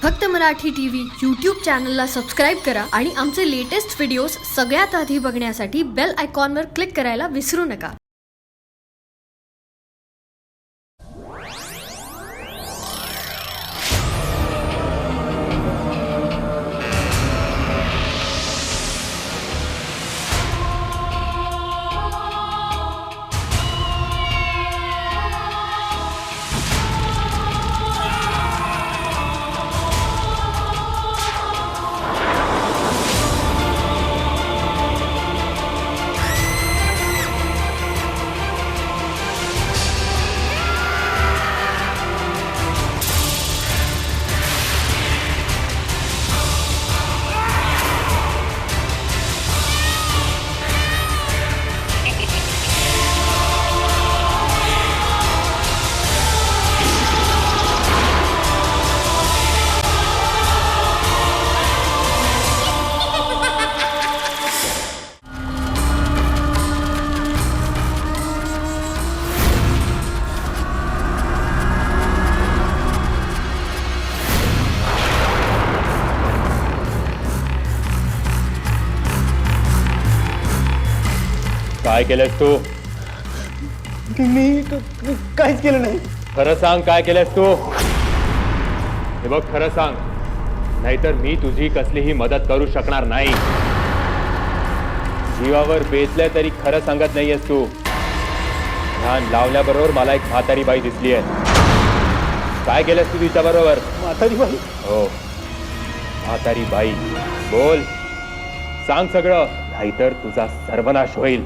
फक्त Marathi TV YouTube चॅनलला subscribe करा आणि आमचे लेटेस्ट व्हिडिओज सगळ्यात आधी बघण्यासाठी बेल आयकॉनवर क्लिक करायला विसरू नका. काय केलंस तू? मी काहीच केलं नाही. खरं सांग, काय केलंस तू? हे बघ, खरं सांग, नाहीतर मी तुझी कसलीही मदत करू शकणार नाही. जीवावर बेतल्या तरी खरं सांगत नाहीयेस तू. ध्यान लावल्याबरोबर मला एक म्हातारी बाई दिसली आहे. काय केलंस तू तिच्या बरोबर? म्हातारी बाई? हो, म्हातारी बाई. बोल, सांग सगळं, नाहीतर तुझा सर्वनाश होईल.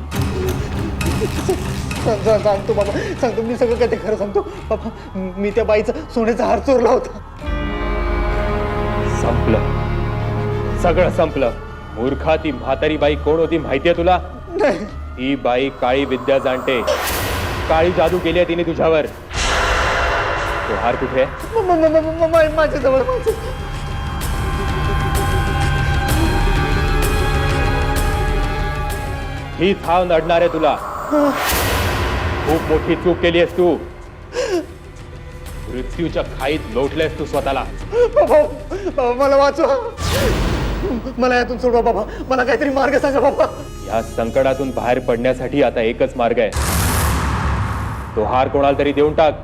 सांगतो बाबा, सांगतो. मी सगळं काय ते खरं सांगतो बाबा. मी त्या बाईचा सोन्याचा हार चोरला होता. संपलं, सगळं संपलं. मूर्खा, ती म्हातारी बाई कोण होती माहितीये तुला? नाही. ती बाई काळी विद्या जाणते. काळी जादू केली आहे तिने तुझ्यावर. तो हार कुठे आहे? माझ्याजवळ. हीच हाव नडणार आहे तुला. खूप मोठी चूक केली आहेस तू. मृत्यूच्या खाईत लोटलेस तू स्वतःला. बाबा, बाबा मला वाचवा. मला यातून सोडवा बाबा. मला काहीतरी मार्ग सांगा बाबा. या संकटातून बाहेर पडण्यासाठी आता एकच मार्ग आहे. तो हार कोणाला तरी देऊन टाक.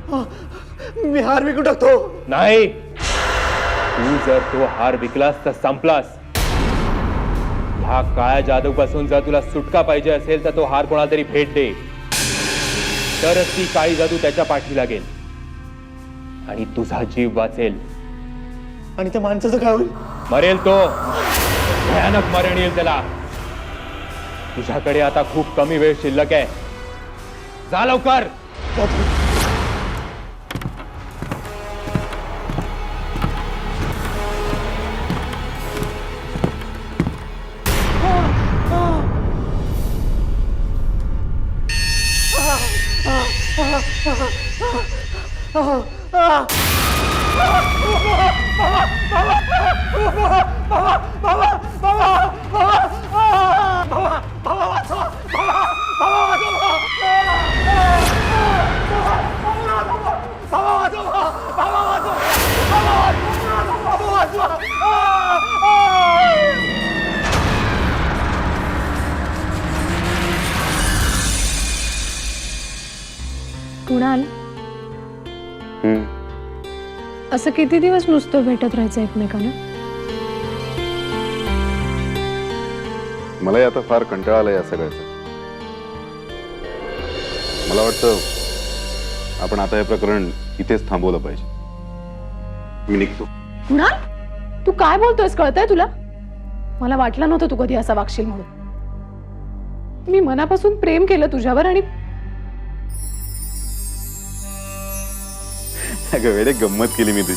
मी हार विकून टाकतो. नाही, तू जर तो हार विकलास तर संपलास. ह्या काळ्या जादूपासून जर तुला सुटका पाहिजे असेल तर तो हार कोणाला तरी भेट दे. तरच ती काळी जादू त्याच्या पाठी लागेल आणि तुझा जीव वाचेल. आणि त्या माणसाचं काय होईल? मरेल तो. भयानक मरण येईल त्याला. तुझ्याकडे आता खूप कमी वेळ शिल्लक आहे. जा लवकर. कुणाल, असं किती दिवस नुसतं भेटत राहायचं एकमेकांना? मलाही आता फार कंटाळा आला या सगळ्याचा. मला वाटतं आपण आता हे प्रकरण इथेच थांबवलं पाहिजे. मी निघतो. कुणाल, तू काय बोलतोयस? कळतंय तुला? मला वाटलं नव्हतं तू कधी असा वागशील म्हणून. मी मनापासून प्रेम केलं तुझ्यावर आणि अगं वेडे, गंमत केली मी तुझी.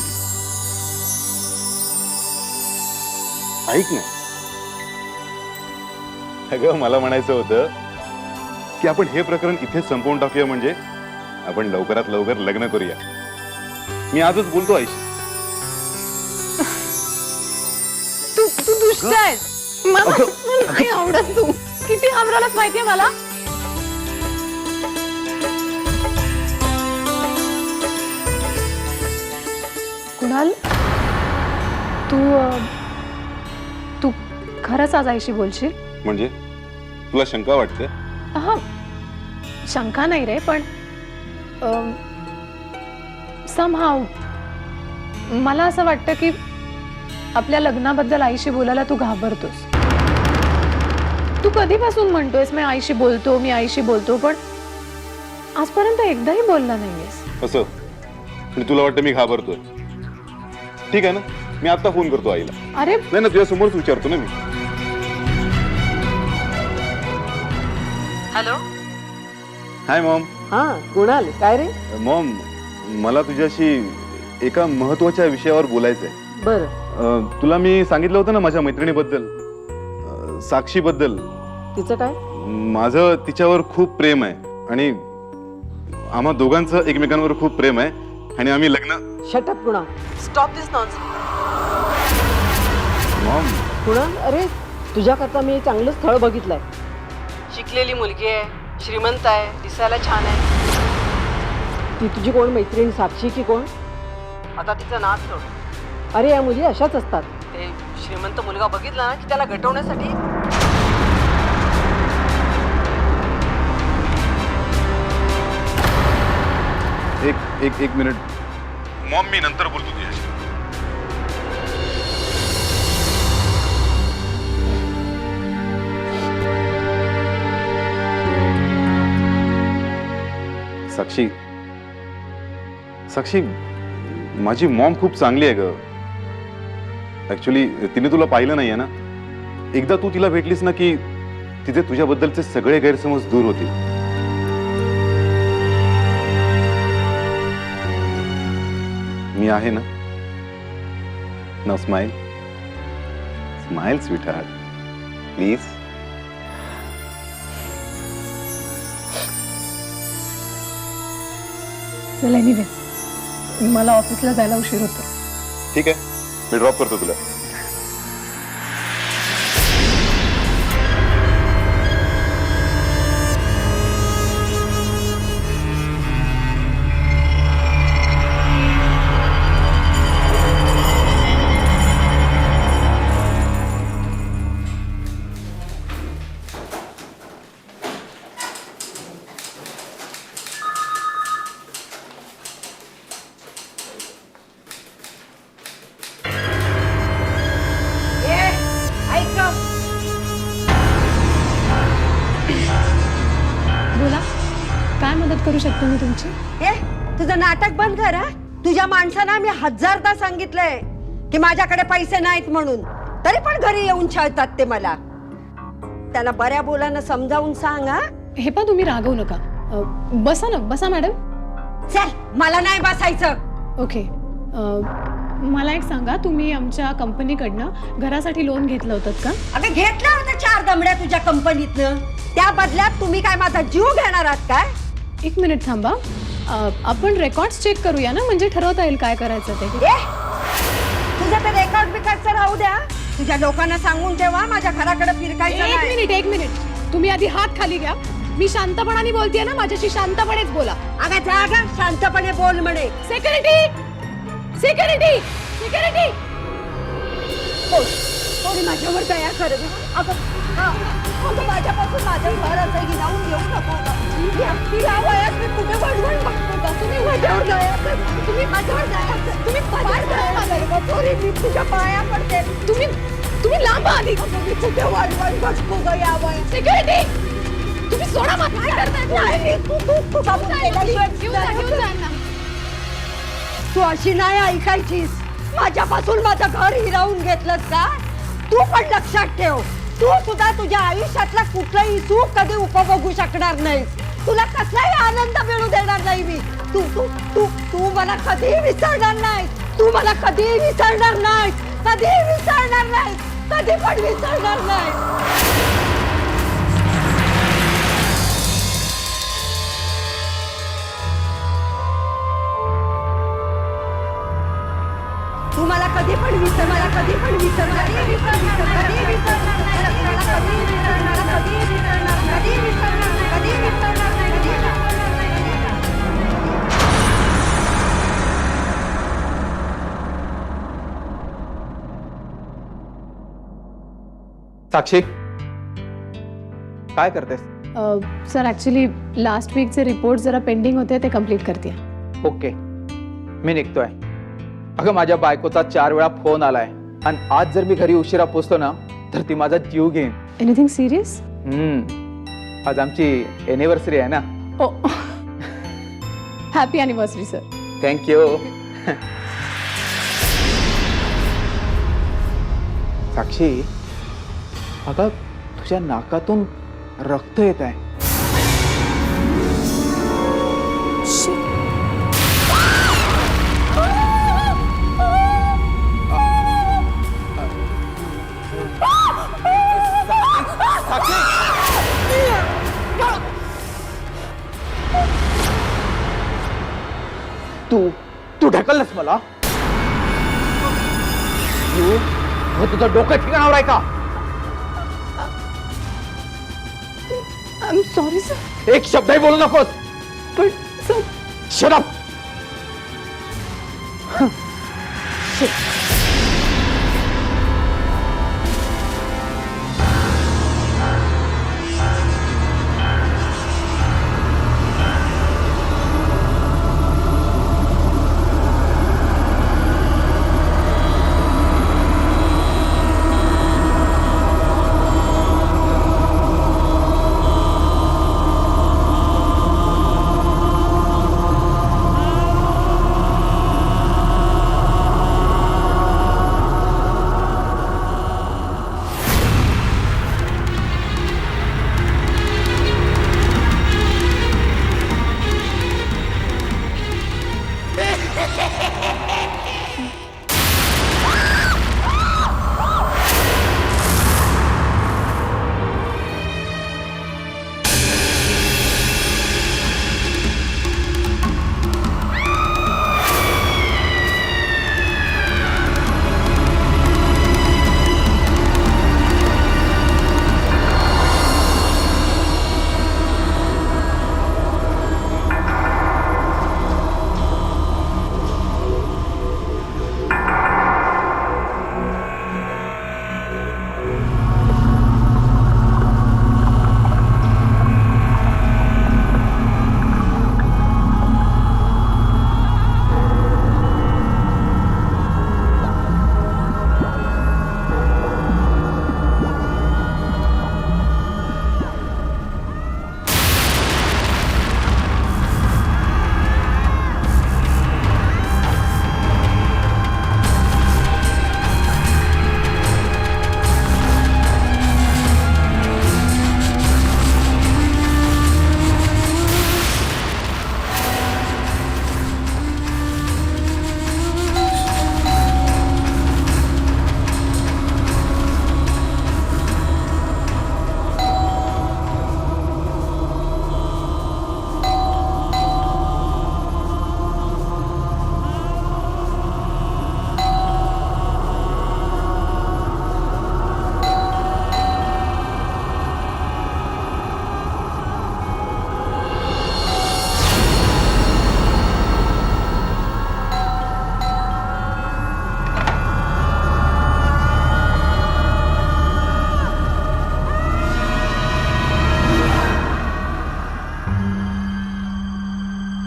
ऐक ना, अगं मला म्हणायचं होतं की आपण हे प्रकरण इथेच संपवून टाकूया. म्हणजे आपण लवकरात लवकर लग्न करूया. मी आजच बोलतो आईशी. तू दुष्ट आहेस. मला नाही आवडत तू. किती घाबरलास माहितीये मला. कुणाल, तू खरंच आज आईशी बोलशील? म्हणजे तुला शंका वाटते? हा, शंका नाही रे, पण समहाव मला असं वाटतं की आपल्या लग्नाबद्दल आईशी बोलायला तू घाबरतोस. तू कधीपासून म्हणतोयस मी आईशी बोलतो, पण आजपर्यंत एकदाही बोलला नाहीयेस. असं म्हणजे तुला वाटतं मी घाबरतोय? ठीक आहे ना, मी आता फोन करतो आईला. अरे नाही ना, तुझ्या समोरच विचारतो ना मी. हॅलो. Hi mom. हा कुणाल, काय रे? मॉम, मला तुझ्याशी एका महत्वाच्या विषयावर बोलायचंय. बर, तुला मी सांगितलं होतं ना माझ्या मैत्रिणीबद्दल, साक्षीबद्दल. तिचं काय? माझं तिच्यावर खूप प्रेम आहे आणि आम्हा दोघांचं एकमेकांवर खूप प्रेम आहे आणि आम्ही लग्न. शट अप कुणाल, स्टॉप दिस नॉनसेन्स. मॉम, कुणाल, अरे तुझ्याकरता मी चांगलं स्थळ बघितलंय. शिकलेली मुलगी आहे, श्रीमंत आहे, दिसायला छान आहे. ती तुझी कोण मैत्रीण साक्षी की कोण? आता तिचं नाच सोड. अरे या मुली अशाच असतात. ते श्रीमंत मुलगा बघितला ना की त्याला गटवण्यासाठी एक मिनिट मॉम, मी नंतर बोलतो तुझ्याशी. साक्षी, साक्षी, माझी मॉम खूप चांगली आहे ग. ऍक्च्युली तिने तुला पाहिलं नाहीये ना. एकदा तू तिला भेटलीस ना की तिचे तुझ्याबद्दलचे सगळे गैरसमज दूर होतील. मी आहे ना. Now smile, smile sweetheart, please. चल एनिवे, मला ऑफिसला जायला उशीर होतो. ठीक आहे, मी ड्रॉप करतो तुला. बोला, काय मदत करू शकतो मी तुमची? तुझं नाटक बंद कर. हा? तुझ्या माणसांना मी हजारदा सांगितलंय की माझ्याकडे पैसे नाहीत म्हणून, तरी पण घरी येऊन छळतात ते मला. त्यांना बऱ्या बोलानं समजावून सांग. हा? हे पा, तुम्ही रागवू नका. बसा ना, बसा मॅडम. चल, मला नाही बसायचं. ओके, मला एक सांगा, तुम्ही आमच्या कंपनीकडनं घरासाठी लोन घेतलं होतं का? अगं घेतलं होतं 4 दमड्या तुझ्या कंपनीतनं. त्या बदल्यात तुम्ही काय माझा जीव घेणार आहात काय? एक मिनिट थांबा, आपण रेकॉर्ड्स चेक करूया ना, म्हणजे ठरवता येईल काय करायचं ते. तुझं ते रेकॉर्ड बिकॉर्डचं राहू द्या. तुझ्या लोकांना सांगून ठेवा माझ्या घराकडे फिरकायचं नाही. एक मिनिट, तुम्ही आधी हात खाली घ्या. मी शांतपणाने बोलतेय ना, माझ्याशी शांतपणेच बोला. अगं जा गं, शांतपणे बोल म्हणे. Security, security, security. थोडी माझ्यावर दया कर. अगं माझ्यापासून माझं घर असं हिरावून घेऊ नको. या वयात मी कुठे वडवड बघतो का? तुम्ही माझ्यावर दया कर. तुम्ही माझ्यावर दया कर. तुम्ही थोडी मी तुझ्या पाया पडते. तुम्ही लांब आधी. मी कुठे वडवड बघतो का या वयात? सिक्युरिटी, तुम्ही सोडा मला. काय करताय? तू कापून केल्याशिवाय तू अशी नाही ऐकायचीस. माझ्यापासून माझं घर हिरावून घेतलंस का? तू पण लक्षात ठेव, तू सुद्धा तुझ्या आयुष्यातला कुठलाही सुख कधी उपभोगू शकणार नाहीस. तुला कसलाही आनंद मिळू देणार नाही मी. तू तू तू तू मला कधीही विसरणार नाही. तू मला कधीही विसरणार नाही. कधीही विसरणार नाही. कधी पण विसरणार नाही. तू मला कधी पण विसर. मला कधी पण विसरणार. कधी विसरणार नाही. कधी विसरणार नाही. मला कधी विसरणार. कधी विसरणार. कधी विसरणार नाही. कधी विसरणार नाही. कधी विसरणार नाही. साक्षी काय करतेस? सर ॲक्च्युली लास्ट वीकचे रिपोर्ट जरा पेंडिंग होते ते कम्प्लीट करते. ओके मी निघतोय. अगं माझ्या बायकोचा 4 वेळा फोन आलाय आणि आज जर मी घरी उशिरा पोचलो ना तर ती माझा जीव घेईन. Anything serious? आज आमची एनिव्हर्सरी आहे ना. ओ हॅपी ॲनिव्हर्सरी सर. थँक्यू. साक्षी अगं तुझ्या नाकातून रक्त येत आहे. तू ढकललंस मला. तुझं डोकं ठिकाणावर आहे का? I am sorry sir. एक शब्दही बोलू नकोस. पण sir shut up.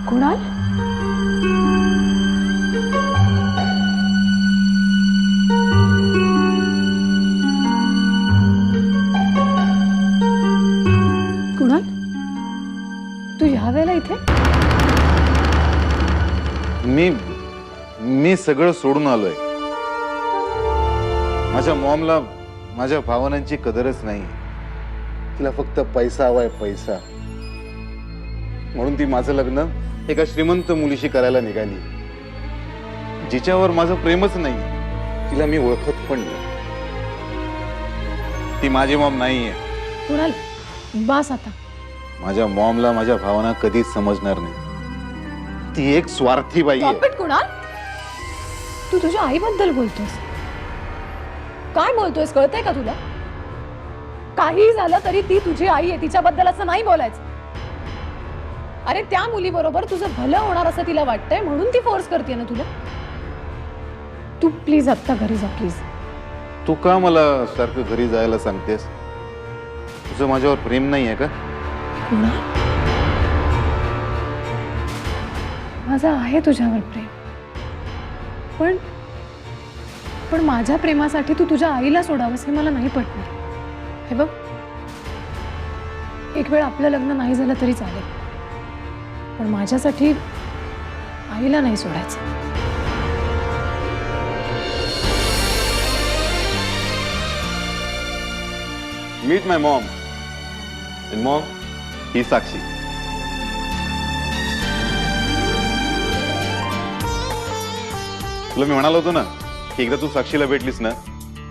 Kunal? Kunal तू ह्या वेळेला इथे? मी सगळं सोडून आलोय. माझ्या मॉमला माझ्या भावनांची कदरच नाही. तिला फक्त पैसा हवाय, पैसा. म्हणून ती माझं लग्न एका श्रीमंत मुलीशी करायला निघाली, जिच्यावर माझं प्रेमच नाही. तिला मी ओळखत पण नाही. ती माझी मॉम नाहीये. कुणाल बास आता. माझ्या मॉमला माझ्या भावना कधीच समजणार नाही. ती एक स्वार्थी बाई आहे. Stop it, Kunal. तू तुझ्या आईबद्दल बोलतोस. काय बोलतोयस कळतंय का तुला? काही झालं तरी ती तुझी आई आहे, तिच्याबद्दल असं नाही बोलायचं. अरे त्या मुलीबरोबर तुझं भलं होणार असं तिला वाटतंय म्हणून ती फोर्स करते ना तुला. तू प्लीज आत्ता घरी जा प्लीज. तू का मला सारखं घरी जायला सांगतेस? तुझं माझ्यावर प्रेम नाही आहे का? कुणाल, माझं आहे तुझ्यावर प्रेम, पण पण माझ्या प्रेमासाठी तू तुझ्या आईला सोडावंस हे मला नाही पटणार. हे बघ, एक वेळ आपलं लग्न नाही झालं तरी चालेल, पण माझ्यासाठी आईला नाही सोडायचं. Meet my mom. And mom, ही साक्षी. तुला मी म्हणालो होतो ना की एकदा तू साक्षीला भेटलीस ना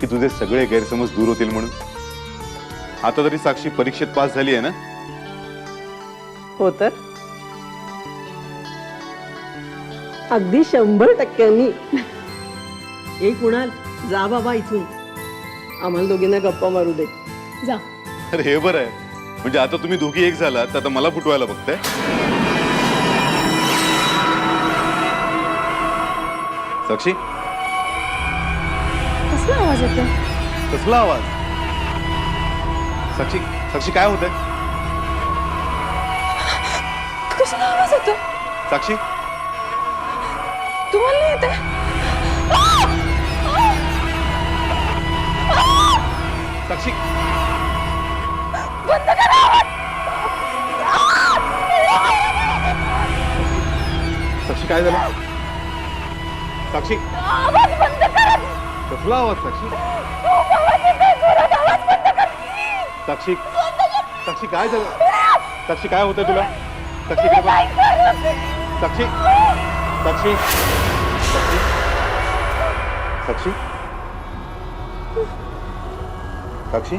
की तुझे सगळे गैरसमज दूर होतील म्हणून. आता तरी साक्षी परीक्षेत पास झाली आहे ना? हो तर अगदी 100%. ए कुणाल, जा बाबा इथून, आम्हाला दोघींना गप्पा मारू दे. जा. अरे हे बरं आहे, म्हणजे आता तुम्ही दोघी एक झालात तर आता मला फुटवायला बघताय. साक्षी, कसला आवाज येतो? कसला आवाज? साक्षी, साक्षी काय होतंय? कसला आवाज येतो? साक्षी, तुम्हाला नाही येत आहे? साक्षी, बंद करा आवाज. साक्षी काय झालं? साक्षी, आवाज बंद करा. कसला आवाज? साक्षी, आवाज येतोय, जोरात आवाज बंद कर. साक्षी, साक्षी काय झालं? साक्षी काय होतंय तुला? साक्षी काय बघ. साक्षी, साक्षी, साक्षी, साक्षी, साक्षी,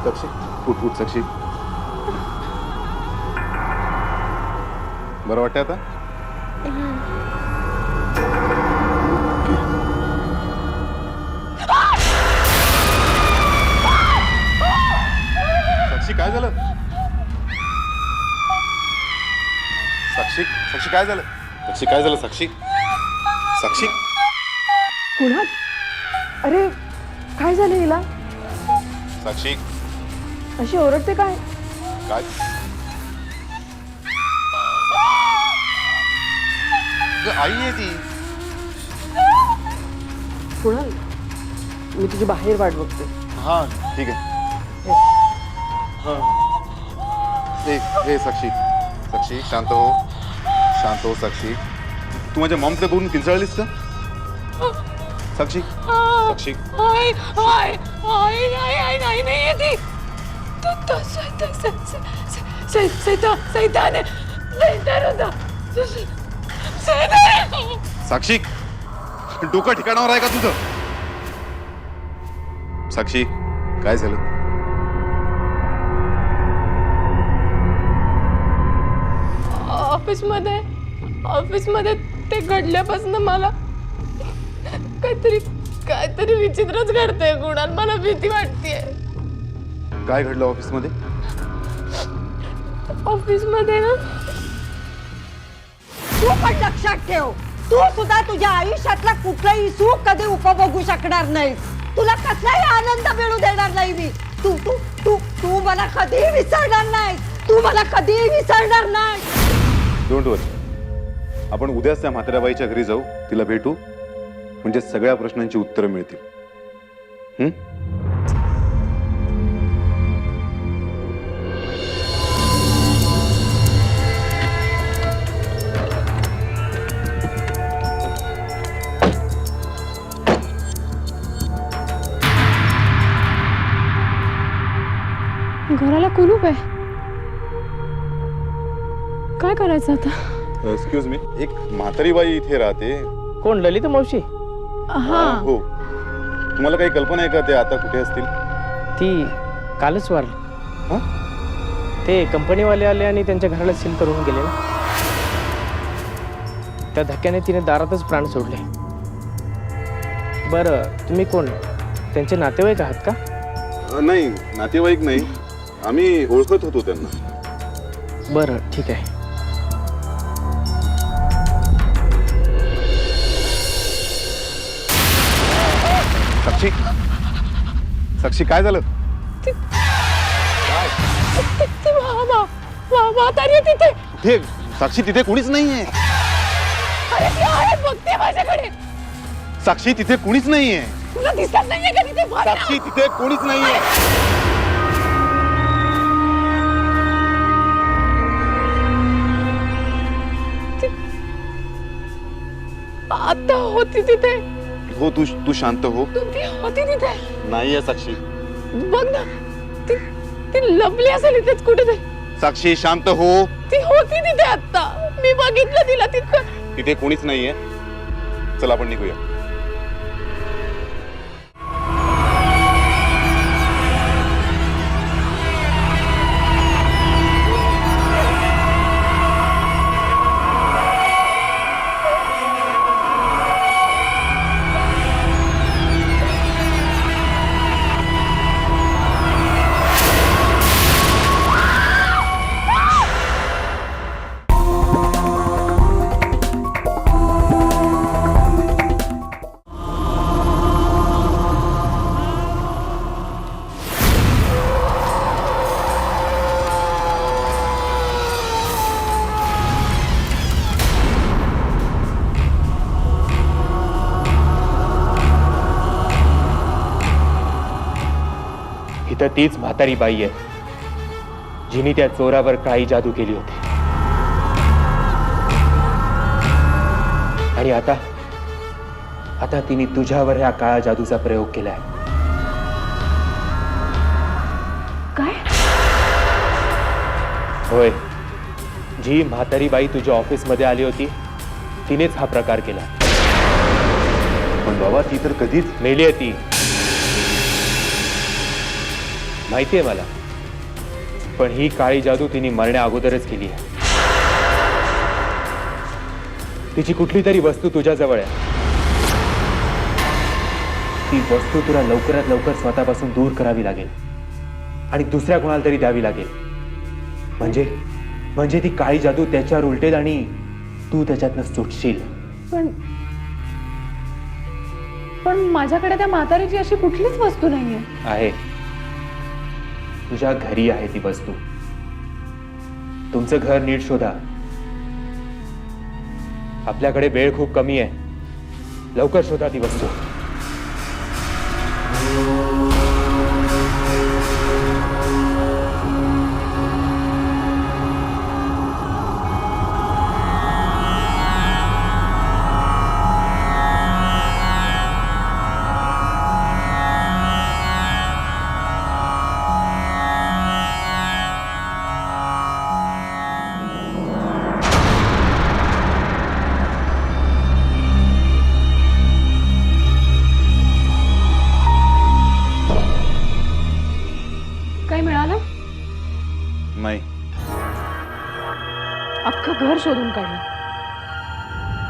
साक्षी, उठ उठ साक्षी. बरं वाटतंय आता? साक्षी काय झालं? साक्षी, साक्षी काय झालं? साक्षी काय झालं? साक्षी, साक्षी, कुणाल, अरे काय झालं हिला? साक्षी अशी ओरडते काय? काय? अगं, आई आहे ती. कुणाल, मी तुझी बाहेर वाट बघते. हा ठीक आहे. हा. हे साक्षी, साक्षी शांत हो, शांत हो साक्षी. तू माझ्या मॉमकडे बघून किंचाळलीस का? साक्षी, साक्षी, आई आई आई आई आई नाही नाही येते. तो सैतान होता. साक्षी, डोकं ठिकाणावर आहे का तुझं? साक्षी काय झालं? ऑफिसमध्ये ते घडल्यापासून मला काहीतरी विचित्रच घडतंय. कुणाल, मला भीती वाटतेय. काय घडलं ऑफिसमध्ये? ऑफिसमध्ये ना, तू पण लक्षात ठेव, तू सुद्धा तुझ्या आयुष्यातला कुठलाही सुख कधी उपभोगू शकणार नाहीस. तुला कसलाही आनंद मिळू देणार नाही मी. तू तू तू तू मला कधीही विसरणार नाही. तू मला कधीही विसरणार नाही. डोंट वरी, आपण उद्याच त्या म्हाताऱ्या बाईच्या घरी जाऊ, तिला भेटू, म्हणजे सगळ्या प्रश्नांची उत्तरं मिळतील. घराला कुलूप आहे. काय करायचं आता? एक्सक्यूज मी, एक म्हातारी बाई इथे राहते. कोण, ललिता मावशी? हा, हो. तुम्हाला काही कल्पना आहे का ते आता कुठे असतील? ती कालच वारली. हं? ते कंपनीवाले आले आणि त्यांच्या घराला सील करून गेले ना. त्या धक्क्याने तिने दारातच प्राण सोडले. बरं, तुम्ही कोण, त्यांचे नातेवाईक आहात का? नाही, नातेवाईक नाही, आम्ही ओळखत होतो त्यांना. बरं, ठीक आहे. साक्षी साक्षी काय झालं? म्हातारी तिथे. कुठे? साक्षी तिथे कोणीच नाहीये. अरे ती आहे, बघते माझ्याकडे. साक्षी तिथे कोणीच नाहीये. तुला दिसत नाहीये का तिथे? बघ ना. साक्षी तिथे कोणीच नाहीये. आता होती तिथे. हो तू शांत हो. ती होती तिथे. नाहीये साक्षी. बघ ना, ती ती लपली असेल इथेच कुठेतरी. साक्षी शांत हो. ती होती तिथे आता. मी बघितलं तिला तिथं. तिथे कोणीच नाहीये. चल आपण निघूया. इथं तीच म्हातारी बाई आहे जिने त्या चोरावर काळी जादू केली होती. आणि आता आता तिने तुझ्यावर ह्या काळ्या जादूचा प्रयोग केलाय. काय? होय, जी म्हातारी बाई तुझ्या ऑफिसमध्ये आली होती तिनेच हा प्रकार केला. पण बाबा ती तर कधीच मेली आहे ती, माहितीये मला. पण ही काळी जादू तिने मरण्या अगोदरच केली आहे. तिची कुठली तरी वस्तू तुझ्याजवळ आहे. ती वस्तू तुला लवकरात लवकर स्वतःपासून दूर करावी लागेल आणि दुसऱ्या कोणाला तरी द्यावी लागेल. म्हणजे ती काळी जादू त्याच्यावर उलटेल आणि तू त्याच्यातनं सुटशील. पण माझ्याकडे त्या म्हातारीची अशी कुठलीच वस्तू नाहीये. आहे, तुझ्या घरी आहे ती वस्तू. तुमचं घर नीट शोधा. आपल्याकडे वेळ खूप कमी आहे. लवकर शोधा ती वस्तू. काय मिळालं? नाही. अख्खं घर शोधून काढलं,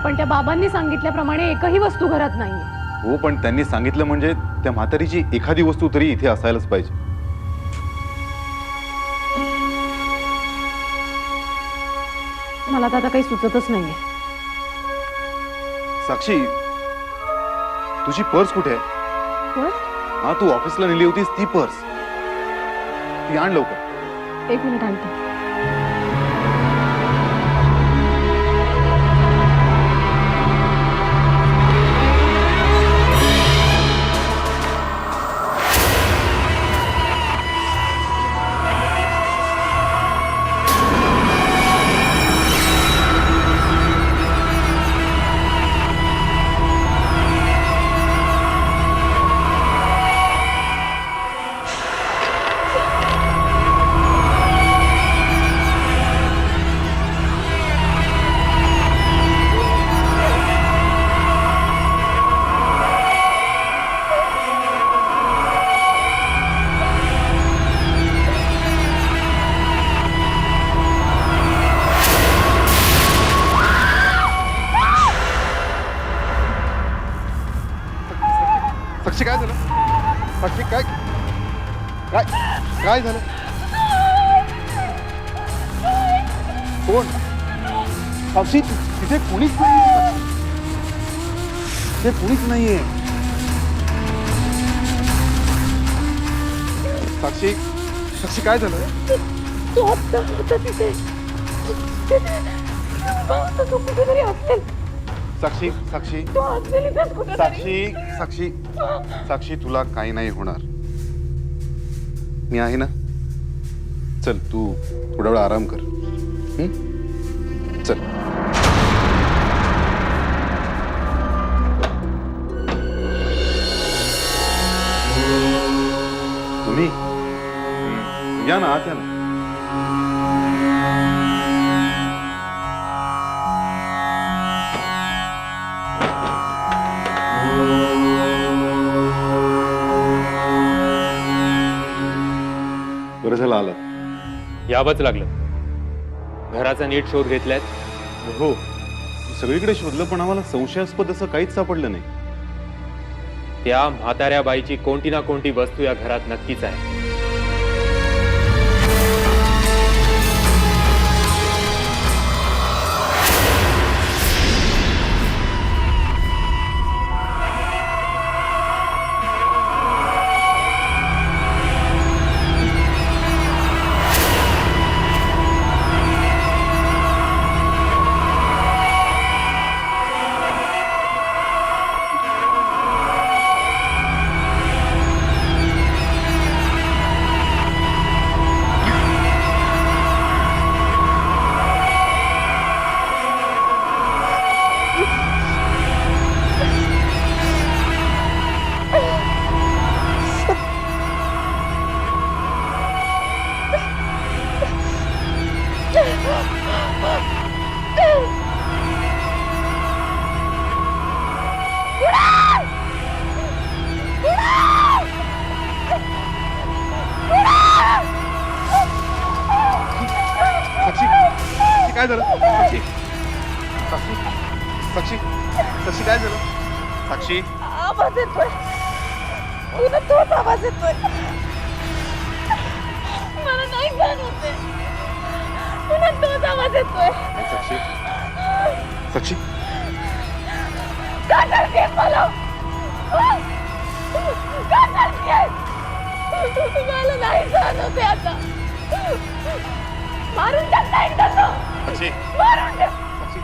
पण त्या बाबांनी सांगितल्याप्रमाणे एकही वस्तू घरात नाहीये. हो पण त्यांनी सांगितलं म्हणजे त्या म्हातारीची एखादी वस्तू तरी इथे असायलाच पाहिजे. मला तर आता काही सुचतच नाहीये. साक्षी तुझी पर्स कुठे आहे? पर्स? हा तू ऑफिसला नेली होतीस ती पर्स. ती आण लवकर. एक मिनिट आणते. साक्षी काय झालं? साक्षी काय काय काय झालं? कोण? साक्षी तिथे कुणीच नाहीये. तिथे कुणीच नाहीये. साक्षी साक्षी काय झालं? तो आत्ता होता तिथे. तो कुठेतरी असेल. साक्षी साक्षी तो असेल इथेच कुठेतरी. साक्षी साक्षी साक्षी तुला काही नाही होणार. मी आहे ना. चल तू थोडा वेळ आराम कर. चल. तुम्ही या ना आत या ना. बरं झालं आलात. यावंच लागलं. घराचा नीट शोध घेतलाय. हो सगळीकडे शोधलं पण आम्हाला संशयास्पद असं काहीच सापडलं नाही. त्या म्हाताऱ्या बाईची कोणती ना कोणती वस्तू या घरात नक्कीच आहे. साक्षी साक्षी काय झालं? साक्षी साक्षी साक्षी साक्षी काय झालं? साक्षी आवाज येतोय. पुन्हा तोच आवाज येतोय. मला नाही सहन होते. पुन्हा तोच आवाज येतोय. साक्षी साक्षी काय करतेस मला? काय करतेस? मला नाही सहन होते आता. मारून टाक नाही तर तो. साक्षी मारून टाक.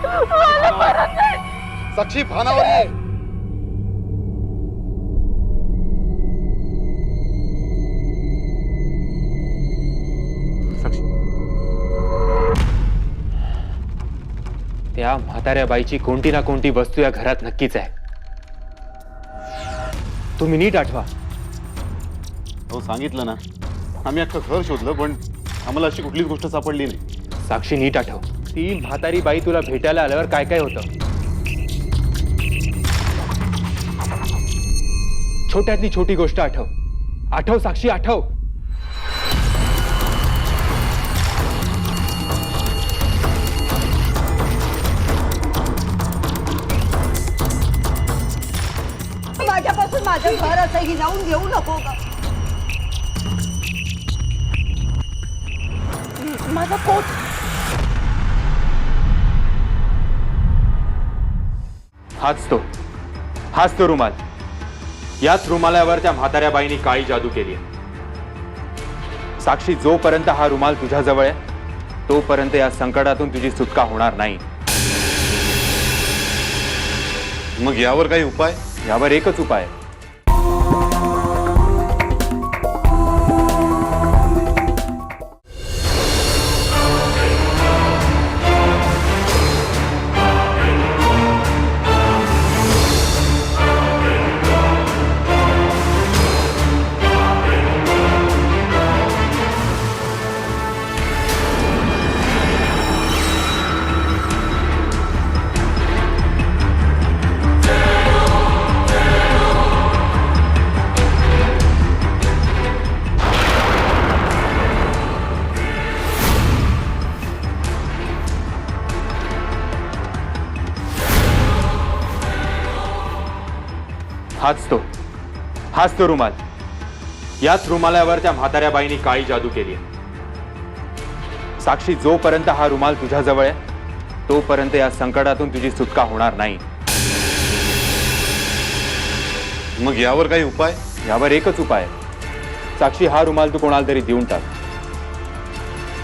मला मारून टाक. साक्षी भानावर ये. साक्षी त्या म्हाताऱ्या बाईची कोणती ना कोणती वस्तू या घरात नक्कीच आहे. तुम्ही नीट आठवा. हो सांगितलं ना. आम्ही अख्खं घर शोधलं पण आम्हाला अशी कुठलीच गोष्ट सापडली नाही. साक्षी नीट आठव. ती म्हातारी बाई तुला भेटायला आल्यावर काय काय होतं. छोट्यातली छोटी गोष्ट आठव. आठव साक्षी आठव. माझ्यापासून माझं घर असं हिरावून घेऊ नको का? माझा कोट. हाच तो रुमाल. याच रुमालावर त्या म्हाताऱ्या बाईनी काळी जादू केली आहे. साक्षी जोपर्यंत हा रुमाल तुझ्या जवळ आहे तोपर्यंत या संकटातून तुझी सुटका होणार नाही. मग यावर काही उपाय? यावर एकच उपाय आहे. हाच तो रुमाल. याच रुमालावर त्या म्हाताऱ्या बाईनी काळी जादू केली आहे. साक्षी जोपर्यंत हा रुमाल तुझ्या जवळ आहे तोपर्यंत या संकटातून तुझी सुटका होणार नाही. मग यावर काही उपाय? यावर एकच उपाय आहे. साक्षी, हा रुमाल तू कोणाला तरी देऊन टाक.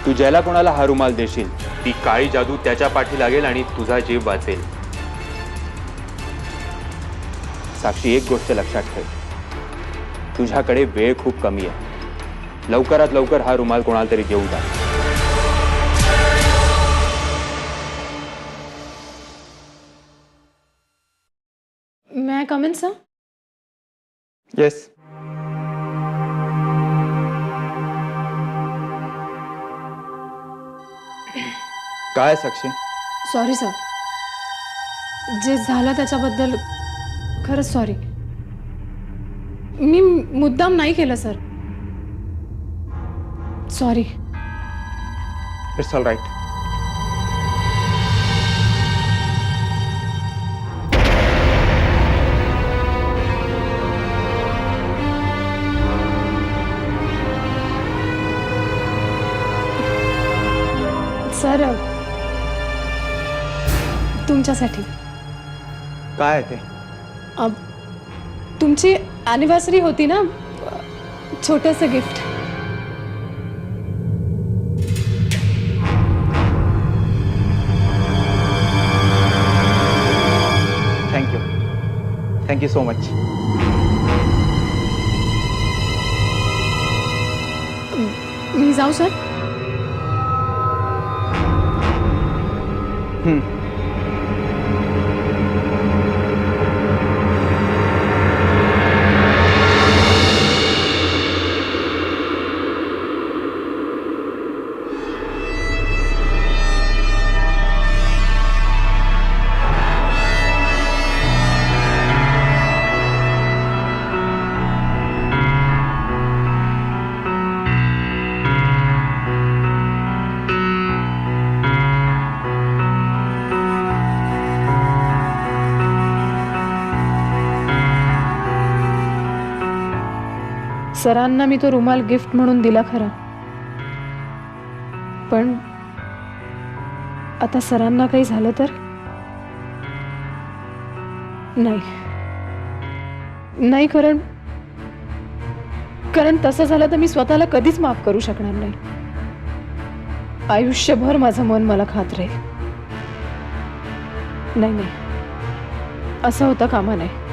तू ज्याला कोणाला हा रुमाल देशील ती काळी जादू त्याच्या पाठी लागेल आणि तुझा जीव वाचेल. साक्षी, एक गोष्ट लक्षात ठेव, तुझ्याकडे वेळ खूप कमी आहे. लवकरात लवकर हा रुमाल कोणाला तरी देऊन टाक. May I come in sir? Yes. काय साक्षी? सॉरी सर, जे झालं त्याच्याबद्दल खरंच सॉरी. मी मुद्दाम नाही केलं sir. Sorry. It's all right. Sir, तुमच्यासाठी काय ते? तुमची ॲनिव्हर्सरी होती ना, छोटंसं गिफ्ट. Thank you so much. मी जाऊ सर? सरांना मी तो रुमाल गिफ्ट म्हणून दिला खरा, पण आता सरांना काही झालं तर? नाही, कारण तसं झालं तर मी स्वतःला कधीच माफ करू शकणार नाही. आयुष्यभर माझं मन मला खात राहील. नाही, असं होतं कामा नये.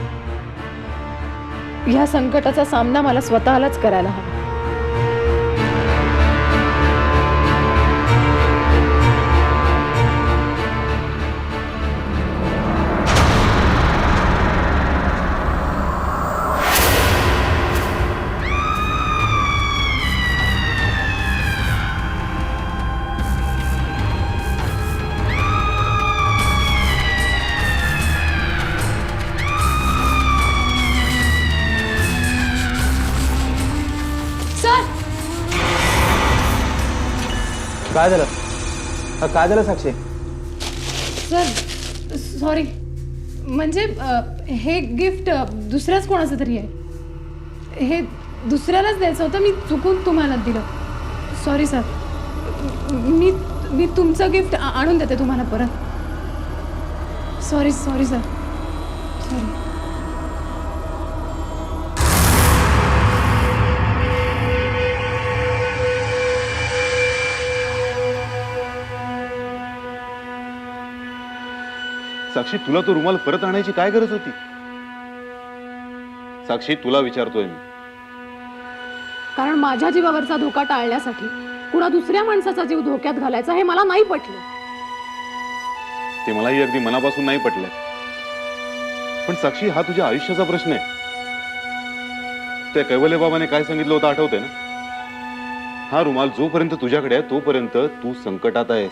ह्या संकटाचा सामना मला स्वतःलाच करायला हवा. काय झालं? काय झालं साक्षी? Sir, sorry. म्हणजे हे गिफ्ट दुसऱ्याच कोणाचं तरी आहे. हे दुसऱ्यालाच द्यायचं होतं, मी चुकून तुम्हाला दिलं. Sorry sir. मी तुमचं गिफ्ट आणून देते तुम्हाला परत. Sorry sir. सॉरी. साक्षी, तुला तो रुमाल परत आणायची काय गरज होती? साक्षी, तुला विचारतोय मी. कारण माझ्या जीवावरचा धोका टाळण्यासाठी कुणा दुसऱ्या माणसाचा जीव धोक्यात घालायचा हे मला नाही पटलं. ते मलाही अगदी मनापासून नाही पटलंय. पण साक्षी, हा तुझ्या आयुष्याचा प्रश्न आहे. त्या कैवल्य बाबाने काय सांगितलं होतं आठवतंय ना? हा रुमाल जोपर्यंत तुझ्याकडे आहे तोपर्यंत तू संकटात आहेस.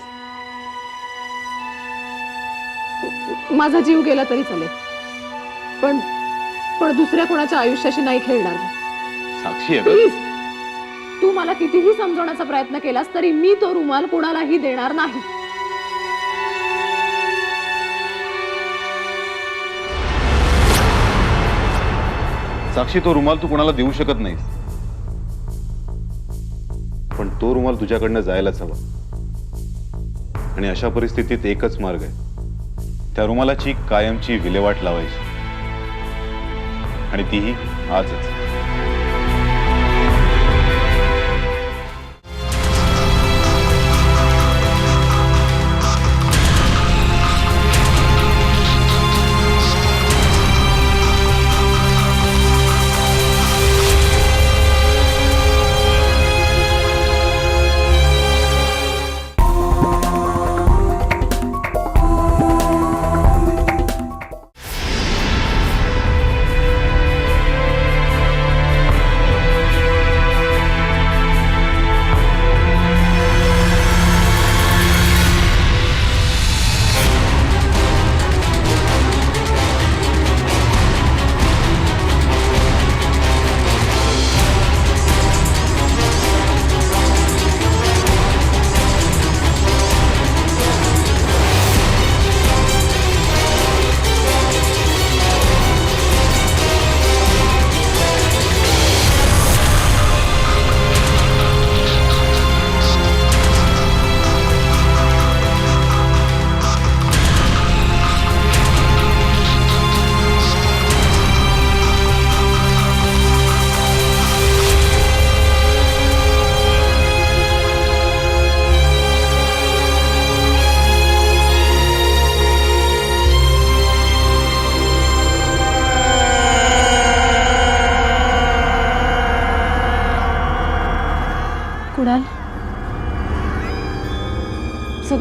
माझा जीव गेला तरी चालेल, पण दुसऱ्या कोणाच्या आयुष्याशी नाही खेळणार मी. साक्षी, प्लीज, तू मला कितीही समजवण्याचा प्रयत्न केलास तरी मी तो रुमाल कोणालाही देणार नाही. साक्षी, तो रुमाल तू कोणाला देऊ शकत नाहीस. पण तो रुमाल तुझ्याकडनं जायलाच हवा. आणि अशा परिस्थितीत एकच मार्ग आहे, त्या रुमालाची कायमची विल्हेवाट लावायची. आणि तीही आजच.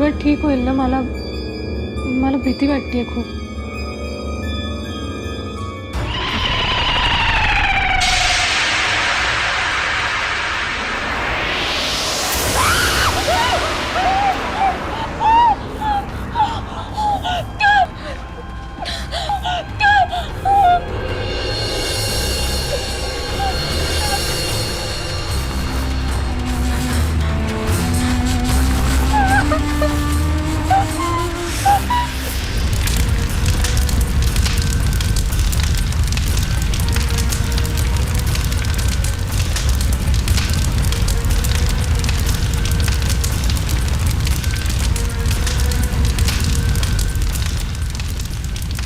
सगळं ठीक होईल ना? मला मला भीती वाटतेय खूप.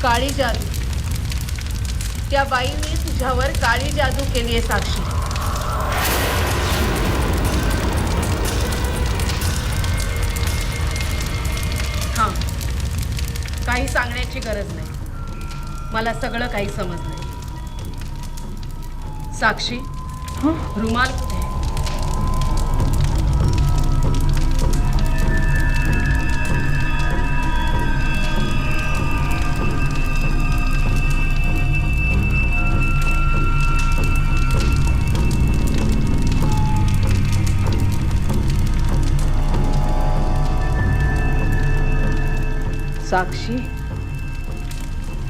काळी जादू. त्या बाईने तुझ्यावर काळी जादू केली आहे साक्षी. हां, काही सांगण्याची गरज नाही. मला सगळं काही समजलंय. साक्षी, रुमाल कुठे आहे? साक्षी,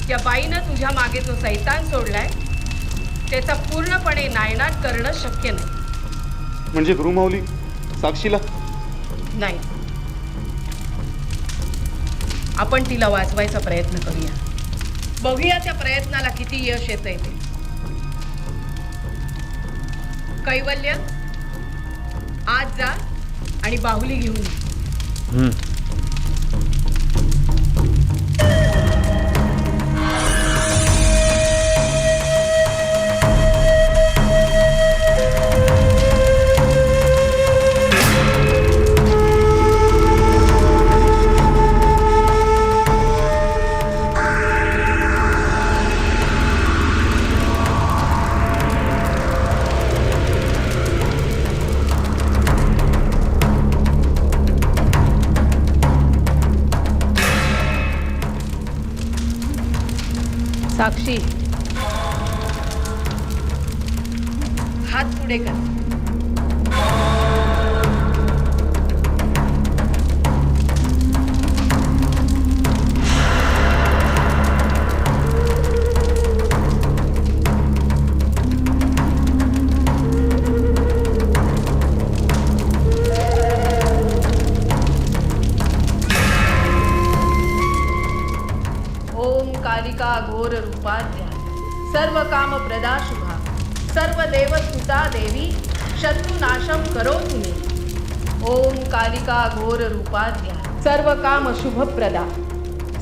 त्या बाईनं तुझ्या मागे जो सैतान सोडलाय त्याचा पूर्णपणे नायनाट करणं शक्य नाही. म्हणजे गुरुमाऊली साक्षीला नाही, आपण तिला वाचवायचा प्रयत्न करूया. बघूया त्या प्रयत्नाला किती यश येतंय ते. कैवल्य, आज जा आणि बाहुली घेऊन ये. साक्षी, हात पुढे कर. ओम कालिका घोर रूपाध्या सर्व काम प्रदा शुभा सर्व देव स्तुता देवी शत्रुनाशम करोतु मे. ओम कालिका घोर रूपाध्या सर्व काम शुभ प्रदा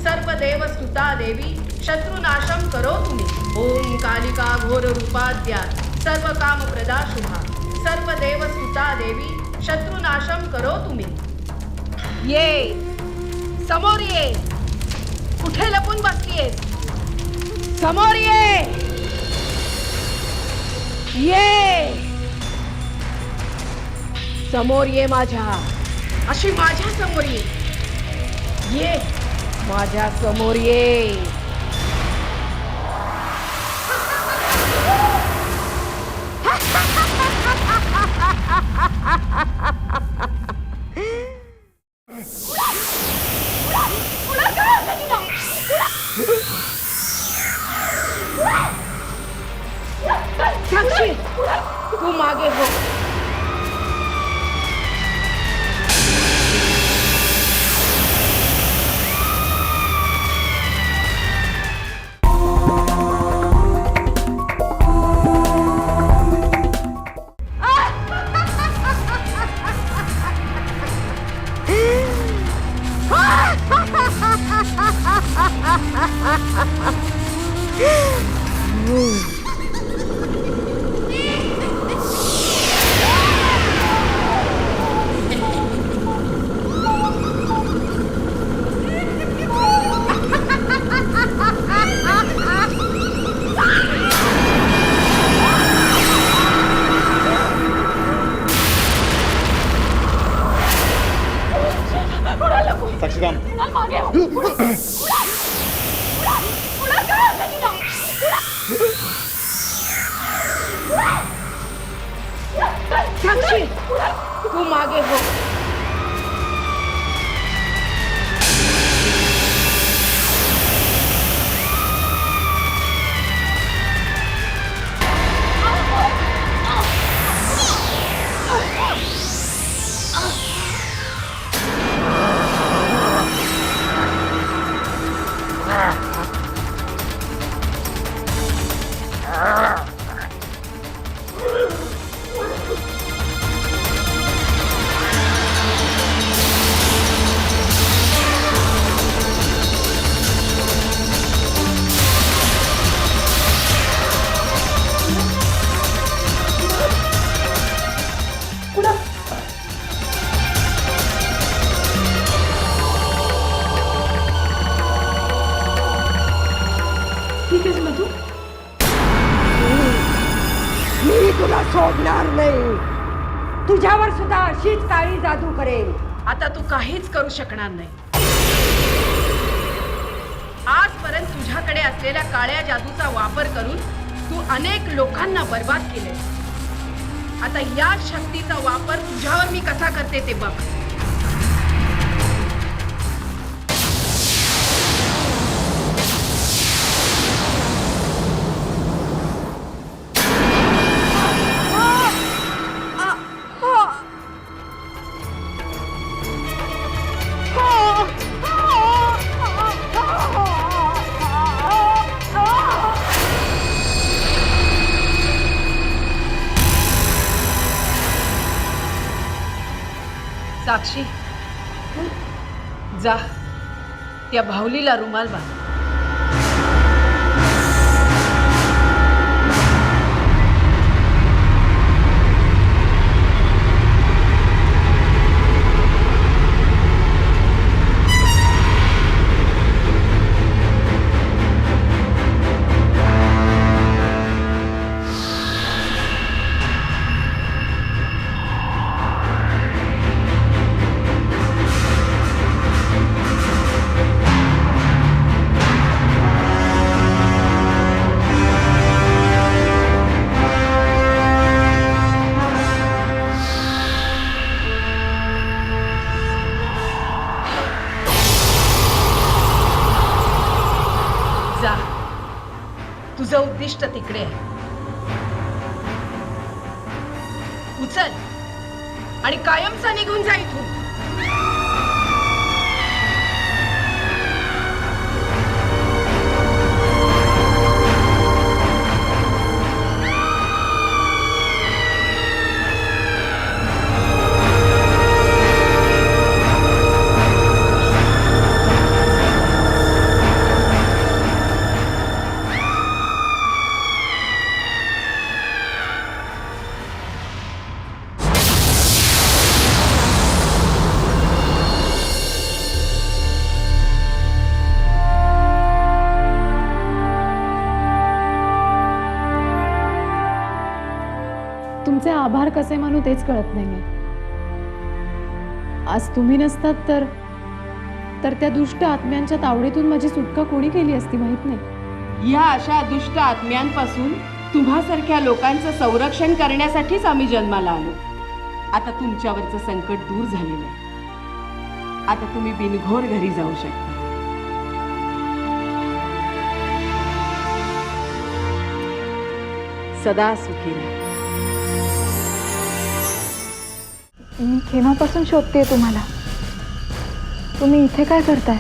सर्व देव स्तुता देवी शत्रुनाशम करोतु मे. ओम कालिका घोर रूपाध्या सर्व काम प्रदा शुभा सर्व देव स्तुता देवी शत्रुनाशम करोतु मे. ये समोर ये. कुठे लपून बसलीयेस? समोर ये. ये समोर ये माझ्या. अशी माझ्या समोर ये. ये माझ्या समोर ये. साक्षी, तू मागे हो. साक्षीराम. साक्षी तू मागे हो. मी तुला सोडणार नाही. तुझ्यावर सुद्धा अशीच काळी जादू करेन. आता तू काहीच करू शकणार नाही. आजपर्यंत तुझ्याकडे असलेल्या काळ्या जादूचा वापर करून तू अनेक लोकांना बर्बाद केले. आता या शक्तीचा वापर तुझ्यावर मी कसा करते ते बघ. साक्षी जा त्या भावलीला रुमाल बांध. जा तुझं उद्दिष्ट तिकडे आहे. उचल आणि कायमचा निघून जा इथून. तुमचे आभार कसे मानू तेच कळत नाहीये. आज तुम्ही नसतात तर त्या दुष्ट आत्म्यांच्या तावडीतून माझी सुटका कोणी केली असती माहित नाही. या अशा दुष्ट आत्म्यांपासून तुम्हासारख्या लोकांचं संरक्षण करण्यासाठीच आम्ही जन्माला आलो. आता तुमच्यावरचं संकट दूर झालेलं आहे. आता तुम्ही बिनघोर घरी जाऊ शकता. सदा सुखी राहा. मी केव्हापासून शोधतेय तुम्हाला. तुम्ही इथे काय करताय?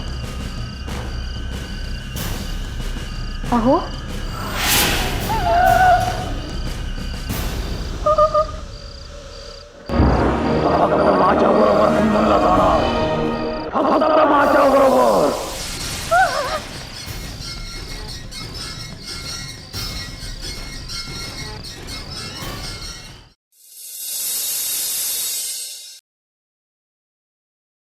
अहो